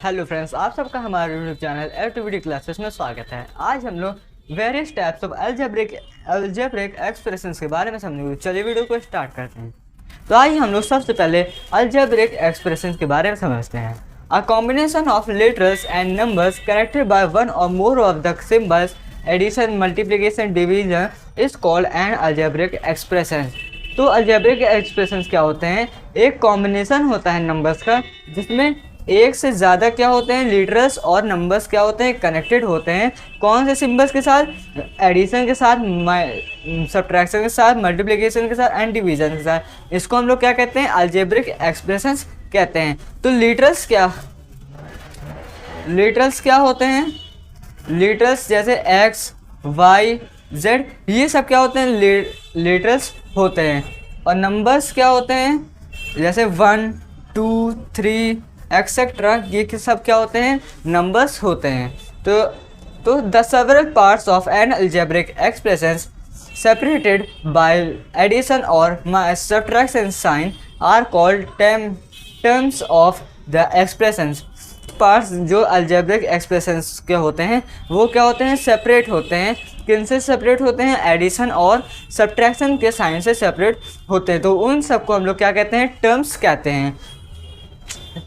Hello friends, आप सबका हमारे यूट्यूब चैनल एक्टिविटी क्लासेस में स्वागत है। आज हम लोग various types of algebraic expressions के बारे में समझेंगे। चलिए वीडियो को स्टार्ट करते हैं। तो आइए हम लोग सबसे पहले अलजेब्रिक एक्सप्रेशंस के बारे में समझते हैं। A combination of literals and numbers connected by one or more of the symbols addition multiplication division is called an algebraic expression. तो अलजेब्रिक एक्सप्रेशंस क्या होते हैं? एक कॉम्बिनेशन होता है नंबर्स का जिसमें एक से ज़्यादा क्या होते हैं, लिटरल्स और नंबर्स क्या होते हैं, कनेक्टेड होते हैं। कौन से सिंबल्स के साथ? एडिशन के साथ, सब्ट्रैक्शन के साथ, मल्टीप्लिकेशन के साथ एंड डिवीजन के साथ। इसको हम लोग क्या कहते हैं? अलजेब्रिक एक्सप्रेशंस कहते हैं। तो लिटरल्स क्या होते हैं? लिटरल्स जैसे एक्स, वाई, जेड, ये सब क्या होते हैं? लिटरल्स होते हैं। और नंबर्स क्या होते हैं? जैसे 1, 2, 3 एक्सेट्रा, ये सब क्या होते हैं? नंबर्स होते हैं। तो the several parts of an algebraic expressions separated by addition और subtraction sign are called terms of the expressions. Parts जो अलजेब्रिक एक्सप्रेशंस के होते हैं वो क्या होते हैं? सेपरेट होते हैं। किन से सेपरेट होते हैं? एडिशन और सब्ट्रैक्शन के साइन से सेपरेट होते हैं। तो उन सबको हम लोग क्या कहते हैं? टर्म्स कहते हैं,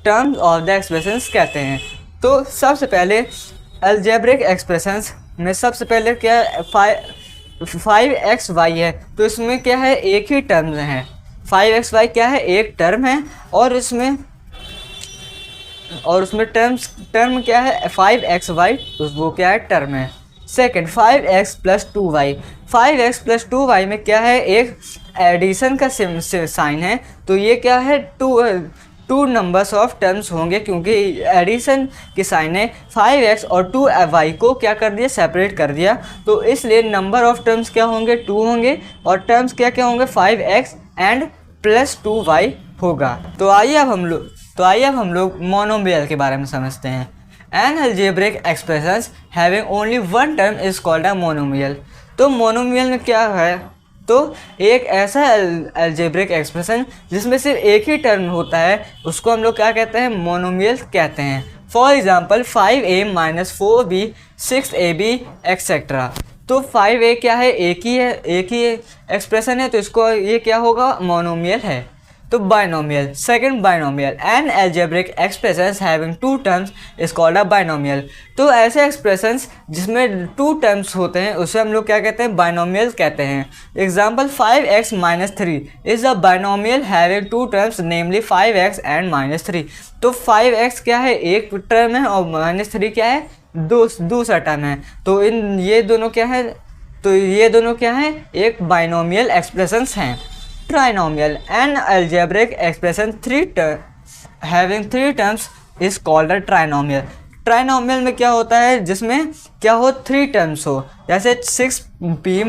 टर्म्स ऑफ द एक्सप्रेशंस कहते हैं। तो सबसे पहले अलजेब्रिक एक्सप्रेशंस में सबसे पहले क्या है? 5xy है। तो इसमें क्या है? एक ही टर्म है। 5xy क्या है? एक टर्म है। और उसमें टर्म क्या है? 5xy, वो क्या है? टर्म है। Second 5x + 2y। 5x + 2y में क्या है? एक एडिशन का साइन है। तो ये क्या है? टू नंबर्स ऑफ टर्म्स होंगे, क्योंकि एडिशन के साइन ने 5x और 2y को क्या कर दिया? सेपरेट कर दिया। तो इसलिए नंबर ऑफ टर्म्स क्या होंगे? 2 होंगे। और टर्म्स क्या क्या होंगे? 5x एंड +2y होगा। तो आइए अब हम लोग मोनोमियल के बारे में समझते हैं। N algebraic expressions having only one term is called a monomial. तो मोनोमियल में क्या है? तो एक ऐसा अलजेब्रिक एक्सप्रेशन जिसमें सिर्फ एक ही टर्म होता है उसको हम लोग क्या कहते हैं? मोनोमियल कहते हैं। For example 5a - 4b 6ab etcetera. तो 5a क्या है? एक ही एक्सप्रेशन है, तो इसको ये क्या होगा? मोनोमियल है। तो binomial, second binomial, an algebraic expressions having two terms is called a binomial. तो ऐसे एक्सप्रेशंस जिसमें 2 टर्म्स होते हैं उसे हम लोग क्या कहते हैं? बाइनोमियल कहते हैं। Example 5x - 3 is a binomial having 2 terms namely 5x and -3। तो 5x क्या है? एक टर्म है और -3 क्या है? दूसरा टर्म है। तो ये दोनों क्या है? एक बाइनोमियल एक्सप्रेशंस हैं। Trinomial, an algebraic expression having 3 terms is called a trinomial. Trinomial में क्या होता है? जिसमें क्या हो? 3 टर्म्स हो। जैसे 6p -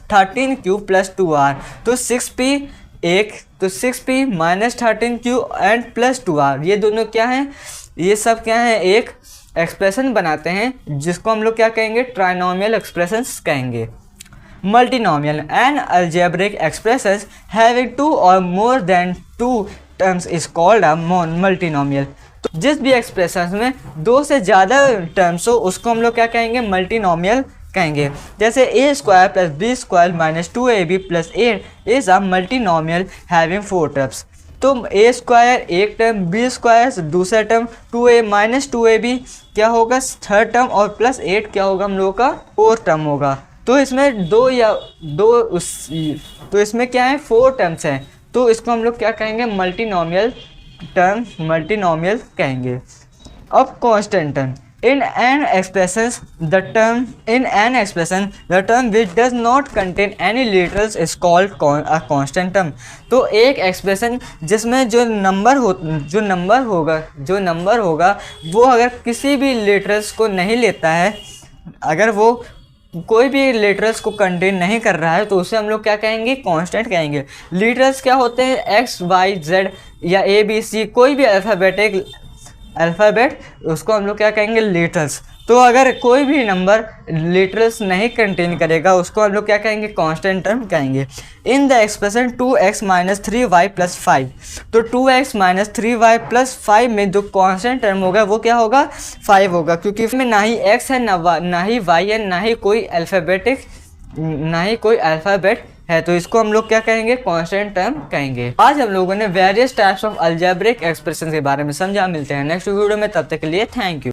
13q + 2r। तो 6p एक, तो 6p - 13q एंड +2r, ये दोनों क्या हैं? ये सब क्या है? एक एक्सप्रेशन बनाते हैं जिसको हम लोग क्या कहेंगे? ट्राइनोमियल एक्सप्रेशंस कहेंगे। Multinomial, an algebraic expression having 2 or more than 2 terms is called a multinomial. तो जिस भी एक्सप्रेशन में 2 से ज़्यादा टर्म्स हो उसको हम लोग क्या कहेंगे? मल्टीनोमियल कहेंगे। जैसे a² + b² - 2ab + 8 is a multinomial having 4 terms. तो a² एक टर्म, b² दूसरा टर्म, 2a - 2ab क्या होगा? थर्ड टर्म, और +8 क्या होगा? हम लोगों का 4 टर्म होगा। तो इसमें तो इसमें क्या है? 4 टर्म्स हैं। तो इसको हम लोग क्या कहेंगे? मल्टीनोमियल कहेंगे। अब constant term, in an expression the term which does not contain any literals is called a constant term. तो एक एक्सप्रेशन जिसमें जो नंबर होगा वो अगर किसी भी लिटरल्स को नहीं लेता है, अगर वो कोई भी लिटरल्स को कंटेन नहीं कर रहा है, तो उसे हम लोग क्या कहेंगे? कांस्टेंट कहेंगे। लिटरल्स क्या होते हैं? x, y, z या a, b, c, कोई भी अल्फ़ाबेटिक अल्फ़ाबेट उसको हम लोग क्या कहेंगे, लिटरल्स। तो अगर कोई भी नंबर लिटरल्स नहीं कंटेन करेगा उसको हम लोग क्या कहेंगे, कांस्टेंट टर्म कहेंगे। In the expression 2x minus 3y plus 5, तो 2x माइनस 3y प्लस 5 में जो कांस्टेंट टर्म होगा वो क्या होगा, 5 होगा, क्योंकि इसमें ना ही x है ना ही y है ना ही कोई अल्फ़ाबेट है, तो इसको हम लोग क्या कहेंगे, कांस्टेंट टर्म कहेंगे। आज हम लोगों ने various types of algebraic expression के बारे में समझा। मिलते हैं नेक्स्ट वीडियो में, तब तक के लिए थैंक यू।